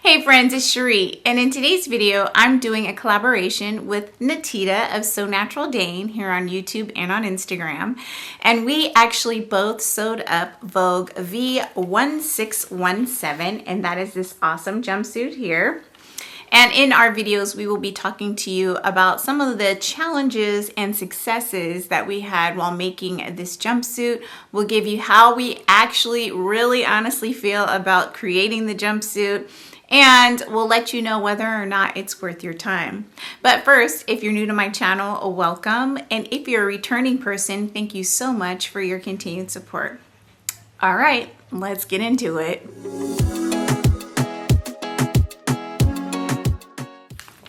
Hey friends, it's Shereé, and in today's video, I'm doing a collaboration with Nateida of So Natural Dane here on YouTube and on Instagram. And we actually both sewed up Vogue V1617, and that is this awesome jumpsuit here. And in our videos, we will be talking to you about some of the challenges and successes that we had while making this jumpsuit. We'll give you how we actually really honestly feel about creating the jumpsuit, and we'll let you know whether or not it's worth your time. But first, if you're new to my channel, welcome. And if you're a returning person, thank you so much for your continued support. All right, let's get into it.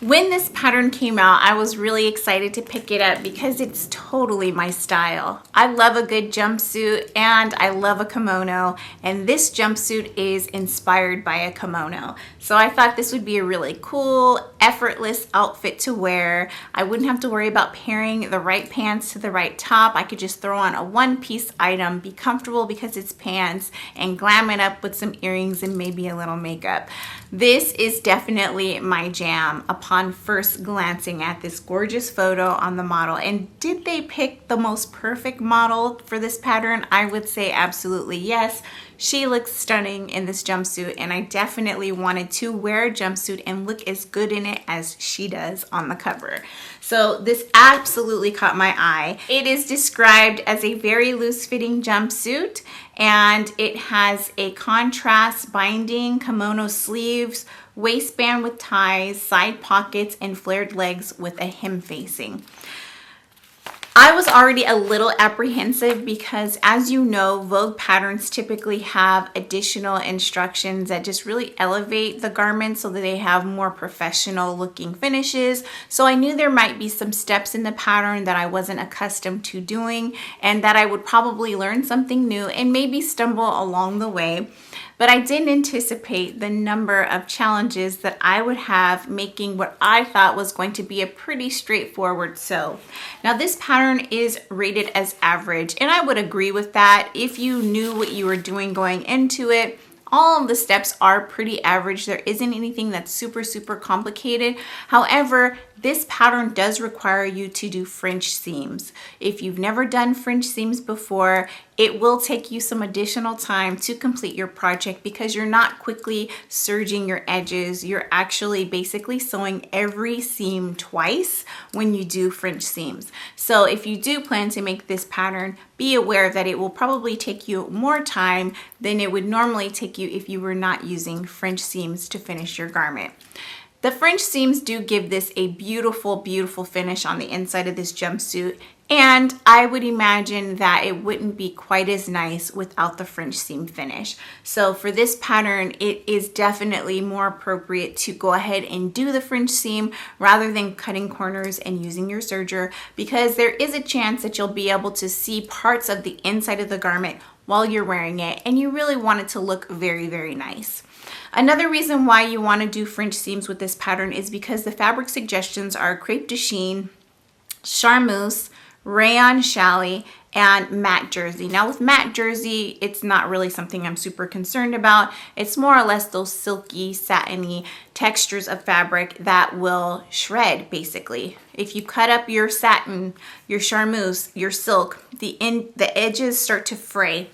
When this pattern came out, I was really excited to pick it up because it's totally my style. I love a good jumpsuit and I love a kimono, and this jumpsuit is inspired by a kimono. So I thought this would be a really cool, effortless outfit to wear. I wouldn't have to worry about pairing the right pants to the right top. I could just throw on a one-piece item, be comfortable because it's pants, and glam it up with some earrings and maybe a little makeup. This is definitely my jam upon first glancing at this gorgeous photo on the model. And did they pick the most perfect model for this pattern? I would say absolutely yes. She looks stunning in this jumpsuit, and I definitely wanted to wear a jumpsuit and look as good in it as she does on the cover. So this absolutely caught my eye. It is described as a very loose-fitting jumpsuit, and it has a contrast binding, kimono sleeves, waistband with ties, side pockets, and flared legs with a hem facing. I was already a little apprehensive because, as you know, Vogue patterns typically have additional instructions that just really elevate the garment so that they have more professional looking finishes. So I knew there might be some steps in the pattern that I wasn't accustomed to doing, and that I would probably learn something new and maybe stumble along the way. But I didn't anticipate the number of challenges that I would have making what I thought was going to be a pretty straightforward sew. Now this pattern is rated as average, and I would agree with that. If you knew what you were doing going into it, all of the steps are pretty average. There isn't anything that's super complicated. However, this pattern does require you to do French seams. If you've never done French seams before, it will take you some additional time to complete your project because you're not quickly serging your edges. You're actually basically sewing every seam twice when you do French seams. So if you do plan to make this pattern, be aware that it will probably take you more time than it would normally take you if you were not using French seams to finish your garment. The French seams do give this a beautiful finish on the inside of this jumpsuit, and I would imagine that it wouldn't be quite as nice without the French seam finish. So for this pattern, it is definitely more appropriate to go ahead and do the French seam rather than cutting corners and using your serger, because there is a chance that you'll be able to see parts of the inside of the garment while you're wearing it, and you really want it to look very nice. Another reason why you want to do French seams with this pattern is because the fabric suggestions are crepe de chine, charmeuse, rayon challis, and matte jersey. Now with matte jersey, it's not really something I'm super concerned about. It's more or less those silky, satiny textures of fabric that will shred basically. If you cut up your satin, your charmeuse, your silk, the edges start to fray.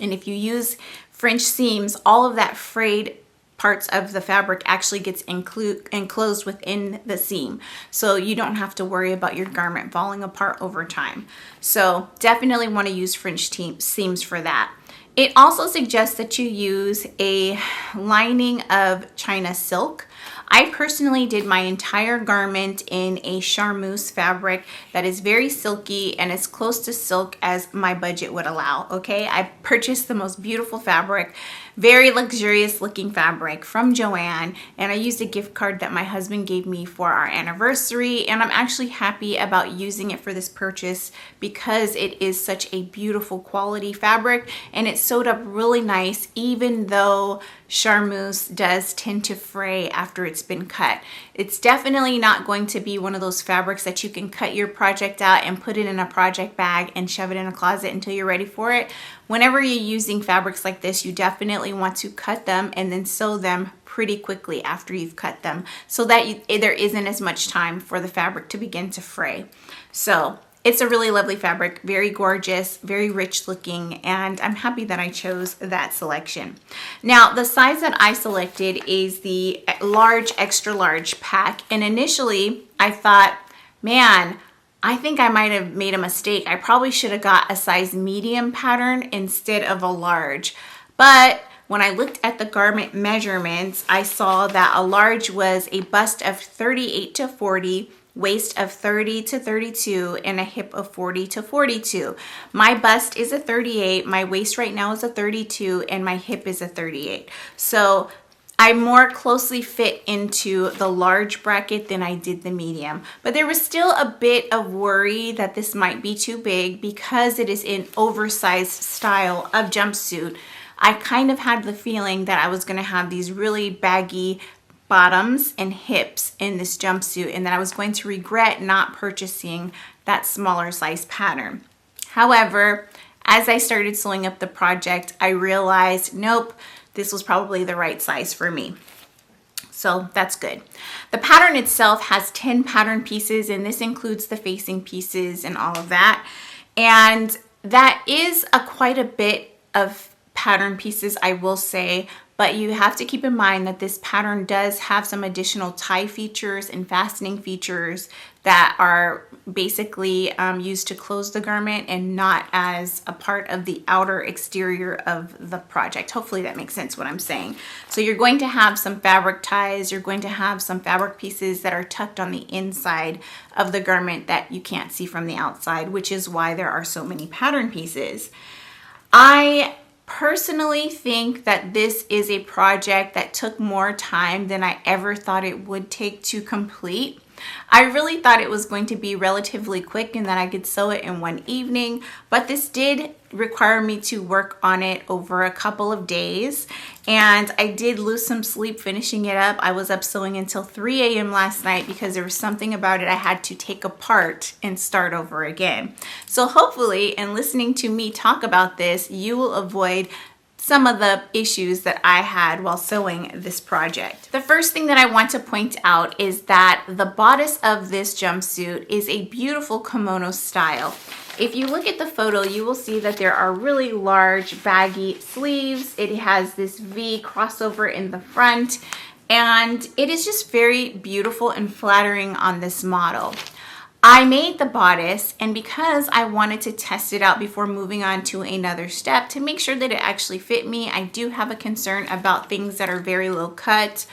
And if you use French seams, all of that frayed parts of the fabric actually gets enclosed within the seam. So you don't have to worry about your garment falling apart over time. So definitely want to use French seams for that. It also suggests that you use a lining of China silk. I personally did my entire garment in a charmeuse fabric that is very silky and as close to silk as my budget would allow, okay? I purchased the most beautiful fabric, very luxurious looking fabric from Joann, and I used a gift card that my husband gave me for our anniversary, and I'm actually happy about using it for this purchase because it is such a beautiful quality fabric, and it sewed up really nice even though charmeuse does tend to fray after after it's been cut. It's definitely not going to be one of those fabrics that you can cut your project out and put it in a project bag and shove it in a closet until you're ready for it. Whenever you're using fabrics like this, you definitely want to cut them and then sew them pretty quickly after you've cut them, so that there isn't as much time for the fabric to begin to fray. So it's a really lovely fabric, very gorgeous, very rich looking, and I'm happy that I chose that selection. Now, the size that I selected is the large, extra large pack, and initially I thought, man, I think I might have made a mistake. I probably should have got a size medium pattern instead of a large. But when I looked at the garment measurements, I saw that a large was a bust of 38 to 40, waist of 30 to 32, and a hip of 40 to 42. My bust is a 38, my waist right now is a 32, and my hip is a 38. So I more closely fit into the large bracket than I did the medium. But there was still a bit of worry that this might be too big because it is an oversized style of jumpsuit. I kind of had the feeling that I was going to have these really baggy bottoms and hips in this jumpsuit, and that I was going to regret not purchasing that smaller size pattern. However, as I started sewing up the project, I realized, nope, this was probably the right size for me. So that's good. The pattern itself has 10 pattern pieces, and this includes the facing pieces and all of that. And that is quite a bit of pattern pieces, I will say, but you have to keep in mind that this pattern does have some additional tie features and fastening features that are basically used to close the garment and not as a part of the outer exterior of the project. Hopefully that makes sense what I'm saying. So you're going to have some fabric ties, you're going to have some fabric pieces that are tucked on the inside of the garment that you can't see from the outside, which is why there are so many pattern pieces. I personally think that this is a project that took more time than I ever thought it would take to complete. I really thought it was going to be relatively quick and that I could sew it in one evening, but this did require me to work on it over a couple of days, and I did lose some sleep finishing it up. I was up sewing until 3 a.m. last night because there was something about it I had to take apart and start over again. So hopefully, in listening to me talk about this, you will avoid some of the issues that I had while sewing this project. The first thing that I want to point out is that the bodice of this jumpsuit is a beautiful kimono style. If you look at the photo, you will see that there are really large baggy sleeves. It has this V crossover in the front, and it is just very beautiful and flattering on this model. I made the bodice, and because I wanted to test it out before moving on to another step to make sure that it actually fit me, I do have a concern about things that are very low cut.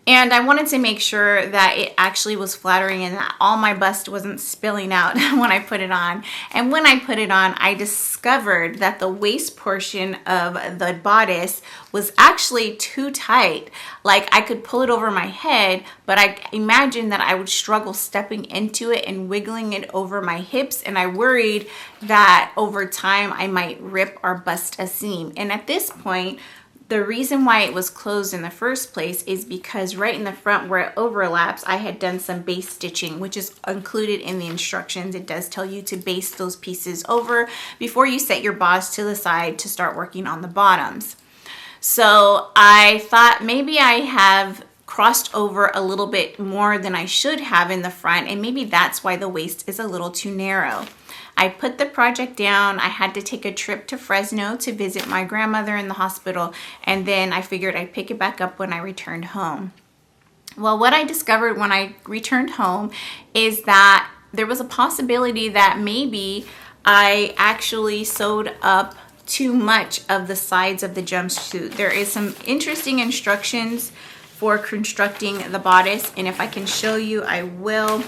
And I wanted to make sure that it actually was flattering and that all my bust wasn't spilling out when I put it on. And when I put it on, I discovered that the waist portion of the bodice was actually too tight. Like, I could pull it over my head, but I imagined that I would struggle stepping into it and wiggling it over my hips. And I worried that over time I might rip or bust a seam. And at this point, the reason why it was closed in the first place is because right in the front where it overlaps, I had done some base stitching, which is included in the instructions. It does tell you to baste those pieces over before you set your bodice to the side to start working on the bottoms. So I thought maybe I have crossed over a little bit more than I should have in the front, and maybe that's why the waist is a little too narrow. I put the project down. I had to take a trip to Fresno to visit my grandmother in the hospital, and then I figured I'd pick it back up when I returned home. Well, what I discovered when I returned home is that there was a possibility that maybe I actually sewed up too much of the sides of the jumpsuit. There is some interesting instructions for constructing the bodice, and if I can show you, I will.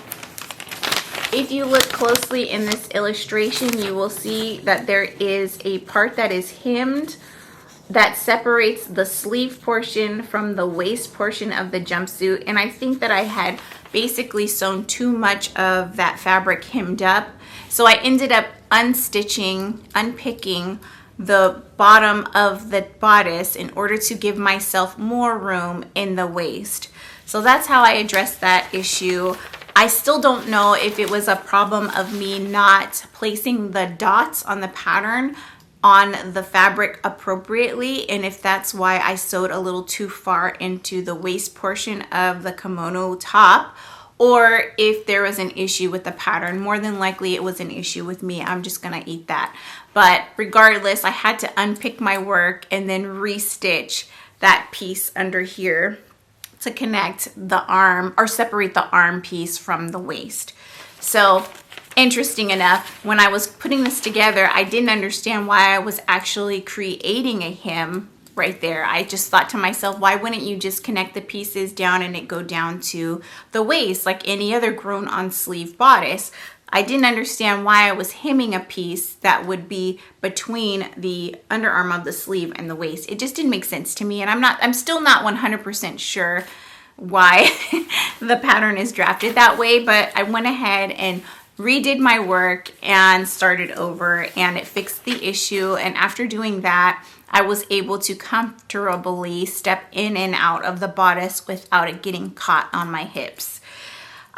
If you look closely in this illustration, you will see that there is a part that is hemmed that separates the sleeve portion from the waist portion of the jumpsuit. And I think that I had basically sewn too much of that fabric hemmed up. So I ended up unstitching, unpicking the bottom of the bodice in order to give myself more room in the waist. So that's how I addressed that issue. I still don't know if it was a problem of me not placing the dots on the pattern on the fabric appropriately, and if that's why I sewed a little too far into the waist portion of the kimono top, or if there was an issue with the pattern. More than likely it was an issue with me. I'm just gonna eat that. But regardless, I had to unpick my work and then restitch that piece under here to connect the arm, or separate the arm piece from the waist. So interesting enough, when I was putting this together, I didn't understand why I was actually creating a hem right there. I just thought to myself, why wouldn't you just connect the pieces down and it go down to the waist like any other grown on sleeve bodice? I didn't understand why I was hemming a piece that would be between the underarm of the sleeve and the waist. It just didn't make sense to me, and I'm still not 100% sure why the pattern is drafted that way, but I went ahead and redid my work and started over, and it fixed the issue. And after doing that, I was able to comfortably step in and out of the bodice without it getting caught on my hips.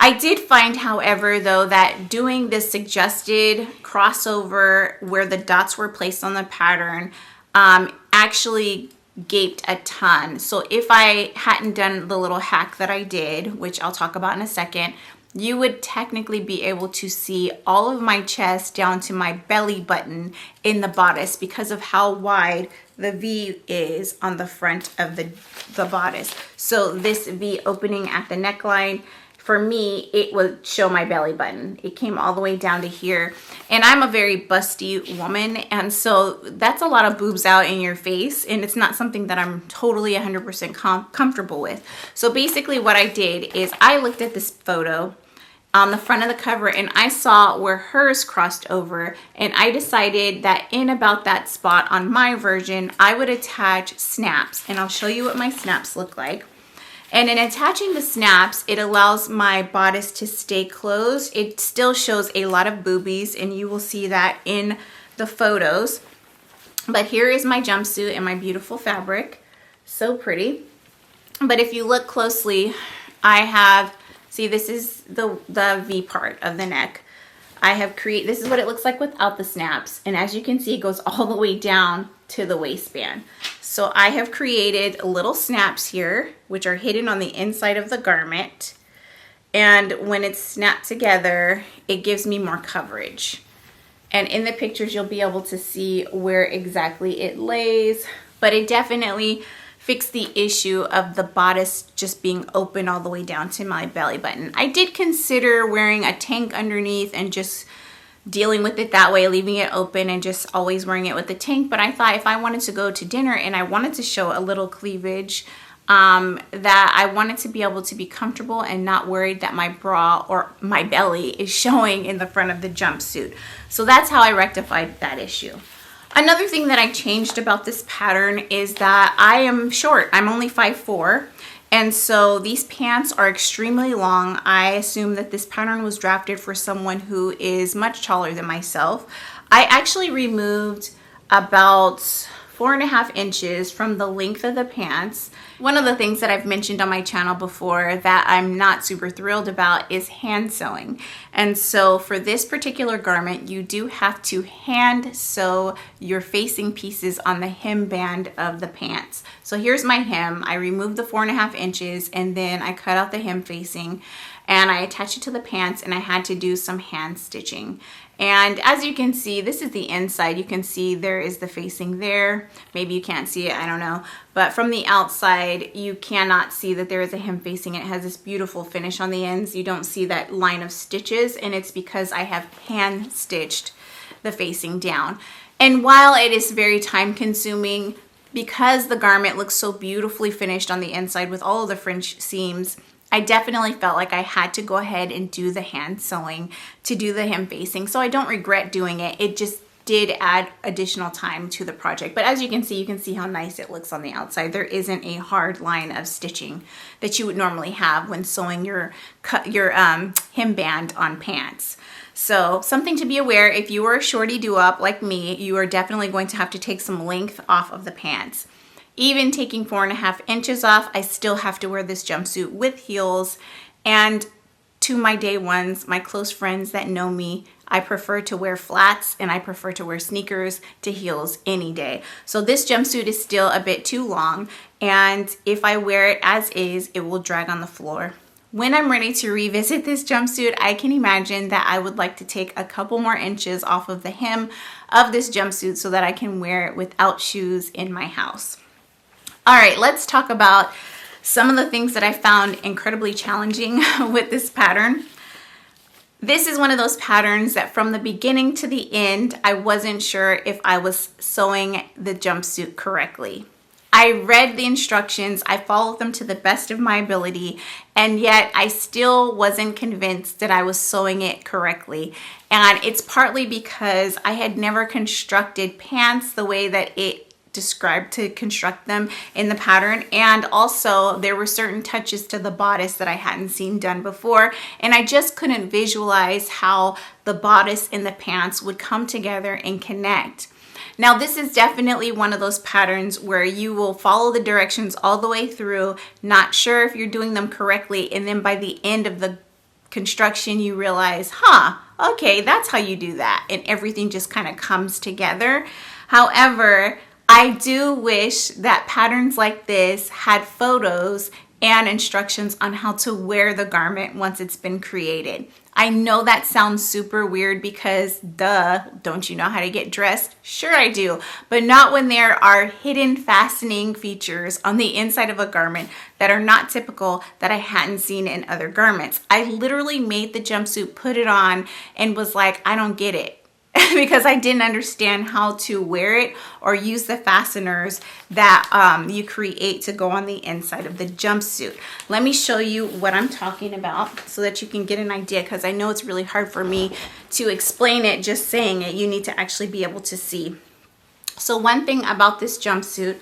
I did find, however, though, that doing this suggested crossover where the dots were placed on the pattern actually gaped a ton. So if I hadn't done the little hack that I did, which I'll talk about in a second, you would technically be able to see all of my chest down to my belly button in the bodice because of how wide the V is on the front of the bodice. So this V opening at the neckline, for me, it would show my belly button. It came all the way down to here. And I'm a very busty woman, and so that's a lot of boobs out in your face, and it's not something that I'm totally 100% comfortable with. So basically what I did is I looked at this photo on the front of the cover, and I saw where hers crossed over, and I decided that in about that spot on my version, I would attach snaps, and I'll show you what my snaps look like. And in attaching the snaps, it allows my bodice to stay closed. It still shows a lot of boobies, and you will see that in the photos. But here is my jumpsuit and my beautiful fabric. So pretty. But if you look closely, I have, see, this is the V part of the neck. I have created, this is what it looks like without the snaps. And as you can see, it goes all the way down to the waistband. So I have created little snaps here, which are hidden on the inside of the garment. And when it's snapped together, it gives me more coverage. And in the pictures, you'll be able to see where exactly it lays. But it definitely fixed the issue of the bodice just being open all the way down to my belly button. I did consider wearing a tank underneath and just dealing with it that way, leaving it open and just always wearing it with the tank. But I thought if I wanted to go to dinner and I wanted to show a little cleavage, that I wanted to be able to be comfortable and not worried that my bra or my belly is showing in the front of the jumpsuit. So that's how I rectified that issue. Another thing that I changed about this pattern is that I am short. I'm only 5'4", and so these pants are extremely long. I assume that this pattern was drafted for someone who is much taller than myself. I actually removed about 4.5 inches from the length of the pants. One of the things that I've mentioned on my channel before that I'm not super thrilled about is hand sewing. And so for this particular garment, you do have to hand sew your facing pieces on the hem band of the pants. So here's my hem. I removed the 4.5 inches and then I cut out the hem facing and I attached it to the pants, and I had to do some hand stitching. And as you can see, this is the inside. You can see there is the facing there. Maybe you can't see it, I don't know. But from the outside, you cannot see that there is a hem facing. It has this beautiful finish on the ends. You don't see that line of stitches, and it's because I have hand stitched the facing down. And while it is very time consuming, because the garment looks so beautifully finished on the inside with all of the French seams, I definitely felt like I had to go ahead and do the hand sewing to do the hem facing. So I don't regret doing it. It just did add additional time to the project. But as you can see how nice it looks on the outside. There isn't a hard line of stitching that you would normally have when sewing your hem band on pants. So something to be aware, if you are a shorty do-up like me, you are definitely going to have to take some length off of the pants. Even taking 4.5 inches off, I still have to wear this jumpsuit with heels. And to my day ones, my close friends that know me, I prefer to wear flats and I prefer to wear sneakers to heels any day. So this jumpsuit is still a bit too long, and if I wear it as is, it will drag on the floor. When I'm ready to revisit this jumpsuit, I can imagine that I would like to take a couple more inches off of the hem of this jumpsuit so that I can wear it without shoes in my house. All right, let's talk about some of the things that I found incredibly challenging with this pattern. This is one of those patterns that from the beginning to the end, I wasn't sure if I was sewing the jumpsuit correctly. I read the instructions, I followed them to the best of my ability, and yet I still wasn't convinced that I was sewing it correctly. And it's partly because I had never constructed pants the way that it described to construct them in the pattern, and also there were certain touches to the bodice that I hadn't seen done before, and I just couldn't visualize how the bodice and the pants would come together and connect. Now this is definitely one of those patterns where you will follow the directions all the way through, not sure if you're doing them correctly, and then by the end of the construction you realize, okay, that's how you do that, and everything just kind of comes together. However, I do wish that patterns like this had photos and instructions on how to wear the garment once it's been created. I know that sounds super weird because don't you know how to get dressed? Sure I do, but not when there are hidden fastening features on the inside of a garment that are not typical, that I hadn't seen in other garments. I literally made the jumpsuit, put it on, and was like, I don't get it. Because I didn't understand how to wear it or use the fasteners that you create to go on the inside of the jumpsuit. Let me show you what I'm talking about so that you can get an idea, because I know it's really hard for me to explain it just saying it. You need to actually be able to see. So one thing about this jumpsuit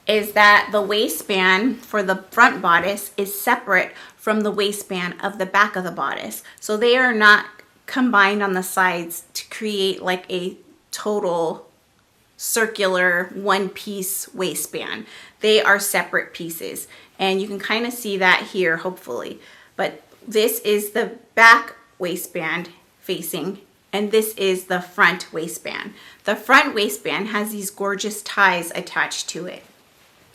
is that the waistband for the front bodice is separate from the waistband of the back of the bodice. So they are not combined on the sides to create like a total circular one-piece waistband. They are separate pieces, and you can kind of see that here hopefully. But this is the back waistband facing, and this is the front waistband. The front waistband has these gorgeous ties attached to it,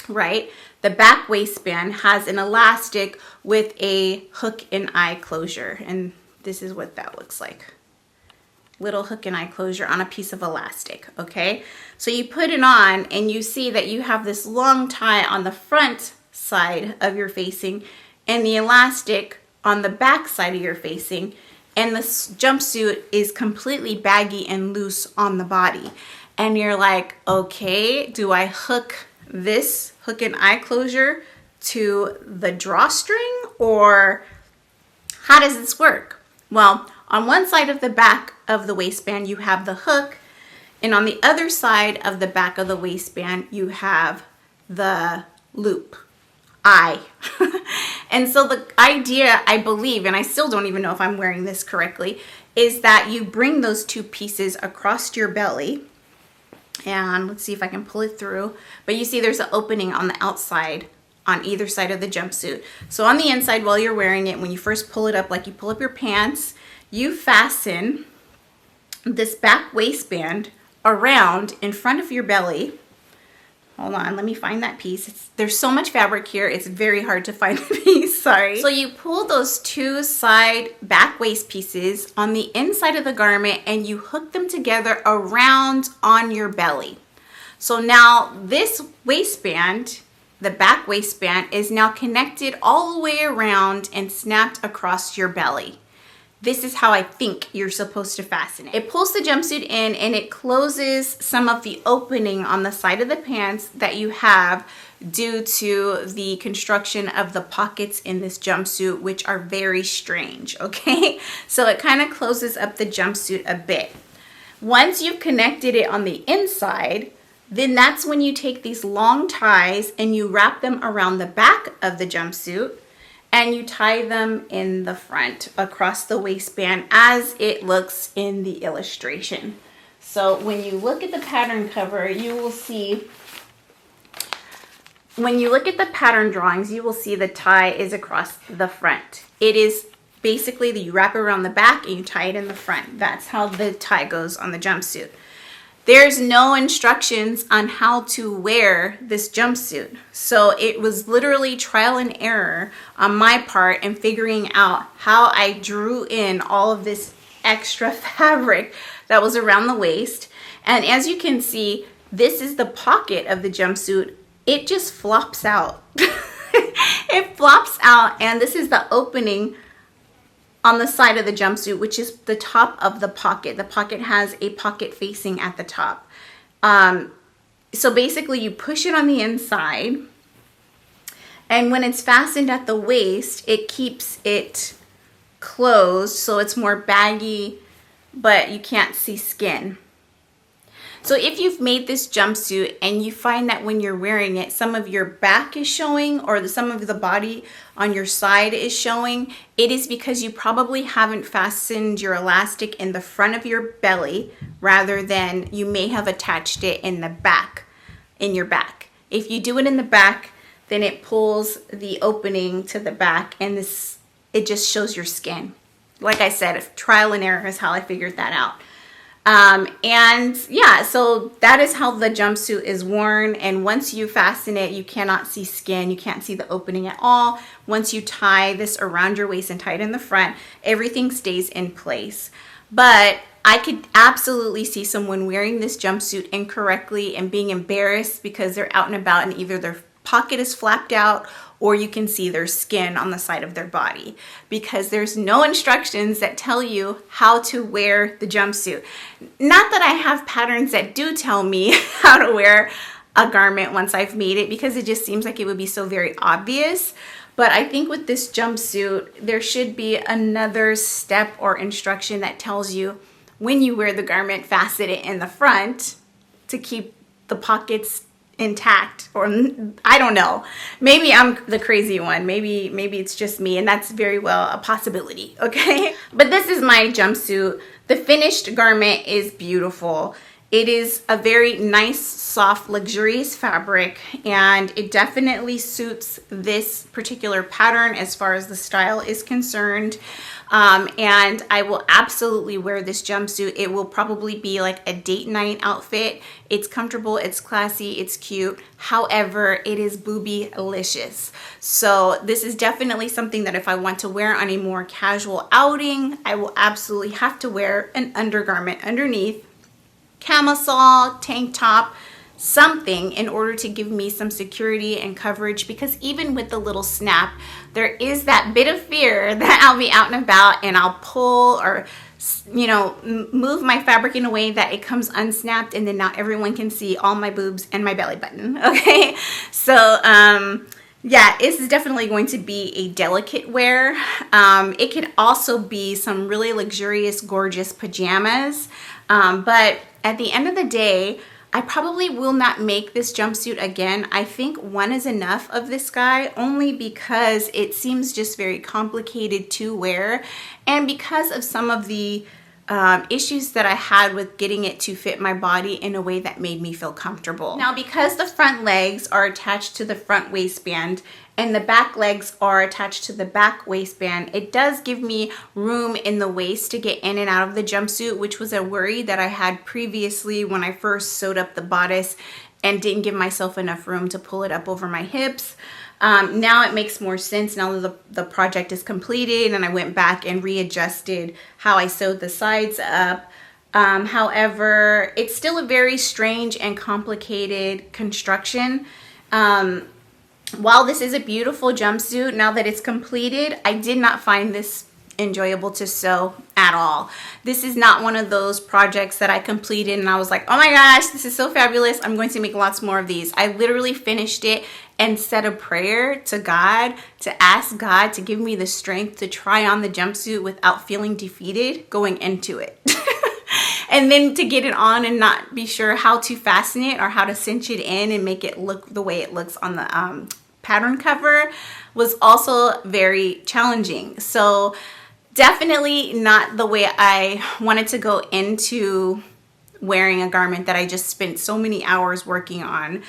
right? The back waistband has an elastic with a hook and eye closure, and this is what that looks like. Little hook and eye closure on a piece of elastic, okay? So you put it on and you see that you have this long tie on the front side of your facing and the elastic on the back side of your facing, and this jumpsuit is completely baggy and loose on the body. And you're like, okay, do I hook this hook and eye closure to the drawstring, or how does this work? Well, on one side of the back of the waistband, you have the hook, and on the other side of the back of the waistband, you have the loop, eye. And so the idea, I believe, and I still don't even know if I'm wearing this correctly, is that you bring those two pieces across your belly, and let's see if I can pull it through, but you see there's an opening on the outside on either side of the jumpsuit. So on the inside, while you're wearing it, when you first pull it up, like you pull up your pants, you fasten this back waistband around in front of your belly. Hold on, let me find that piece. There's so much fabric here, it's very hard to find the piece, sorry. So you pull those two side back waist pieces on the inside of the garment and you hook them together around on your belly. So now this waistband, the back waistband, is now connected all the way around and snapped across your belly. This is how I think you're supposed to fasten it. It pulls the jumpsuit in and it closes some of the opening on the side of the pants that you have due to the construction of the pockets in this jumpsuit, which are very strange, okay? So it kind of closes up the jumpsuit a bit. Once you've connected it on the inside, then that's when you take these long ties and you wrap them around the back of the jumpsuit and you tie them in the front across the waistband as it looks in the illustration. So when you look at the pattern cover, you will see, when you look at the pattern drawings, you will see the tie is across the front. It is basically that you wrap it around the back and you tie it in the front. That's how the tie goes on the jumpsuit. There's no instructions on how to wear this jumpsuit. So it was literally trial and error on my part in figuring out how I drew in all of this extra fabric that was around the waist. And as you can see, this is the pocket of the jumpsuit. It just flops out. It flops out, and this is the opening on the side of the jumpsuit, which is the top of the pocket. The pocket has a pocket facing at the top. So basically you push it on the inside, and when it's fastened at the waist, it keeps it closed so it's more baggy, but you can't see skin. So if you've made this jumpsuit and you find that when you're wearing it, some of your back is showing or some of the body on your side is showing, it is because you probably haven't fastened your elastic in the front of your belly rather than you may have attached it in the back, in your back. If you do it in the back, then it pulls the opening to the back and it just shows your skin. Like I said, trial and error is how I figured that out. And yeah, so that is how the jumpsuit is worn. And once you fasten it, you cannot see skin. You can't see the opening at all. Once you tie this around your waist and tie it in the front, everything stays in place. But I could absolutely see someone wearing this jumpsuit incorrectly and being embarrassed because they're out and about and either their pocket is flapped out or you can see their skin on the side of their body because there's no instructions that tell you how to wear the jumpsuit. Not that I have patterns that do tell me how to wear a garment once I've made it because it just seems like it would be so very obvious. But I think with this jumpsuit, there should be another step or instruction that tells you when you wear the garment, fasten it in the front to keep the pockets intact, or I don't know. Maybe I'm the crazy one. Maybe it's just me, and that's very well a possibility, okay? But this is my jumpsuit. The finished garment is beautiful. It is a very nice, soft, luxurious fabric, and it definitely suits this particular pattern as far as the style is concerned. And I will absolutely wear this jumpsuit. It will probably be like a date night outfit. It's comfortable, it's classy, it's cute. However, it is boobie-licious. So this is definitely something that if I want to wear on a more casual outing, I will absolutely have to wear an undergarment underneath. Camisole, tank top, something in order to give me some security and coverage, because even with the little snap, there is that bit of fear that I'll be out and about and I'll pull or, you know, move my fabric in a way that it comes unsnapped and then not everyone can see all my boobs and my belly button, okay? So, yeah, this is definitely going to be a delicate wear. It could also be some really luxurious, gorgeous pajamas, but at the end of the day, I probably will not make this jumpsuit again. I think one is enough of this guy, only because it seems just very complicated to wear, and because of some of the issues that I had with getting it to fit my body in a way that made me feel comfortable. Now, because the front legs are attached to the front waistband and the back legs are attached to the back waistband, it does give me room in the waist to get in and out of the jumpsuit, which was a worry that I had previously when I first sewed up the bodice and didn't give myself enough room to pull it up over my hips. Now it makes more sense now that the project is completed and I went back and readjusted how I sewed the sides up. However, it's still a very strange and complicated construction. While this is a beautiful jumpsuit, now that it's completed, I did not find this enjoyable to sew at all. This is not one of those projects that I completed and I was like, oh my gosh, this is so fabulous, I'm going to make lots more of these. I literally finished it and said a prayer to God to ask God to give me the strength to try on the jumpsuit without feeling defeated going into it. And then to get it on and not be sure how to fasten it or how to cinch it in and make it look the way it looks on the pattern cover was also very challenging. So definitely not the way I wanted to go into wearing a garment that I just spent so many hours working on.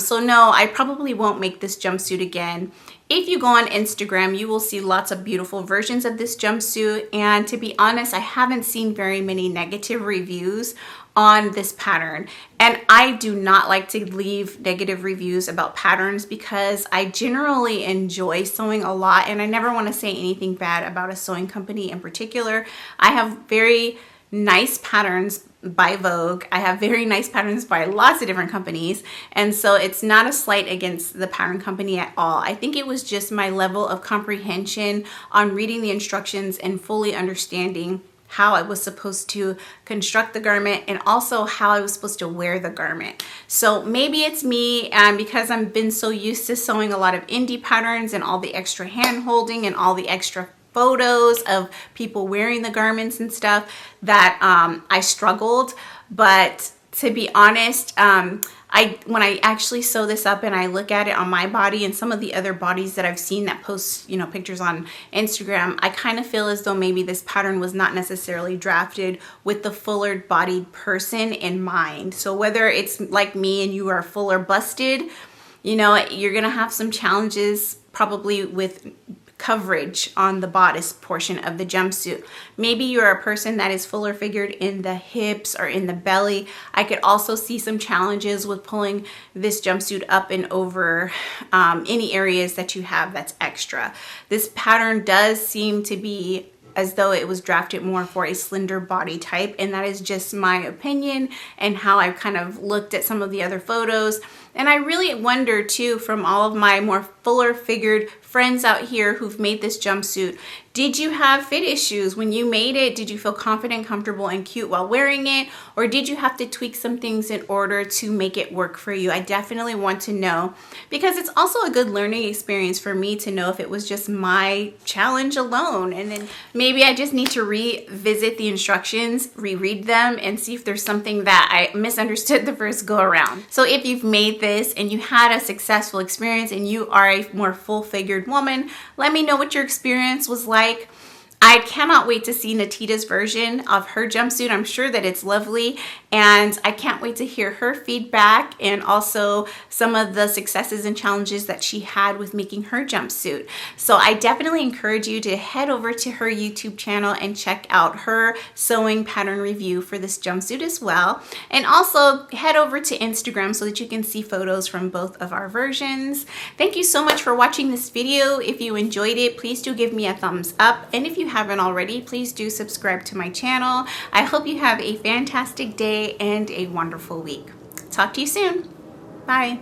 So no, I probably won't make this jumpsuit again. If you go on Instagram, you will see lots of beautiful versions of this jumpsuit. And to be honest, I haven't seen very many negative reviews on this pattern. And I do not like to leave negative reviews about patterns because I generally enjoy sewing a lot and I never want to say anything bad about a sewing company in particular. I have very nice patterns by Vogue. I have very nice patterns by lots of different companies. And so it's not a slight against the pattern company at all. I think it was just my level of comprehension on reading the instructions and fully understanding how I was supposed to construct the garment and also how I was supposed to wear the garment. So maybe it's me, and because I've been so used to sewing a lot of indie patterns and all the extra hand holding and all the extra photos of people wearing the garments and stuff, that I struggled. But to be honest, when I actually sew this up and I look at it on my body and some of the other bodies that I've seen that post, you know, pictures on Instagram, I kind of feel as though maybe this pattern was not necessarily drafted with the fuller bodied person in mind. So whether it's like me and you are fuller busted, you know, you're gonna have some challenges probably with coverage on the bodice portion of the jumpsuit. Maybe you're a person that is fuller figured in the hips or in the belly. I could also see some challenges with pulling this jumpsuit up and over any areas that you have that's extra. This pattern does seem to be as though it was drafted more for a slender body type, and that is just my opinion and how I've kind of looked at some of the other photos. And I really wonder too, from all of my more fuller figured friends out here who've made this jumpsuit, did you have fit issues when you made it? Did you feel confident, comfortable, and cute while wearing it? Or did you have to tweak some things in order to make it work for you? I definitely want to know, because it's also a good learning experience for me to know if it was just my challenge alone. And then maybe I just need to revisit the instructions, reread them, and see if there's something that I misunderstood the first go around. So if you've made this and you had a successful experience and you are a more full-figured woman, let me know what your experience was like. I cannot wait to see Nateida's version of her jumpsuit. I'm sure that it's lovely, and I can't wait to hear her feedback and also some of the successes and challenges that she had with making her jumpsuit. So I definitely encourage you to head over to her YouTube channel and check out her sewing pattern review for this jumpsuit as well. And also head over to Instagram so that you can see photos from both of our versions. Thank you so much for watching this video. If you enjoyed it, please do give me a thumbs up. And if you haven't already, please do subscribe to my channel. I hope you have a fantastic day and a wonderful week. Talk to you soon. Bye.